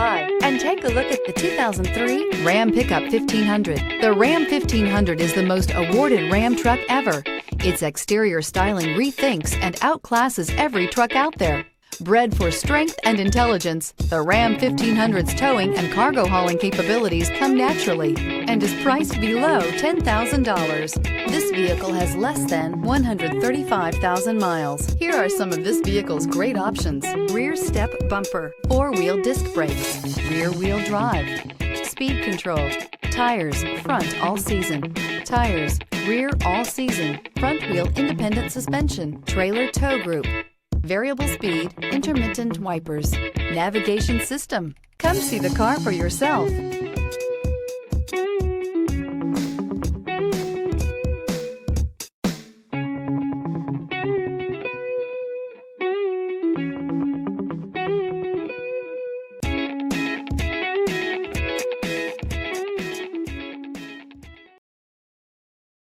by and take a look at the 2003 Ram Pickup 1500. The Ram 1500 is the most awarded Ram truck ever. Its exterior styling rethinks and outclasses every truck out there. Bred for strength and intelligence, the Ram 1500's towing and cargo hauling capabilities come naturally and is priced below $10,000. This vehicle has less than 135,000 miles. Here are some of this vehicle's great options: rear step bumper, four-wheel disc brakes, rear-wheel drive, speed control, tires front all season, tires rear all season, front wheel independent suspension, trailer tow group, variable speed, intermittent wipers, navigation system. Come see the car for yourself.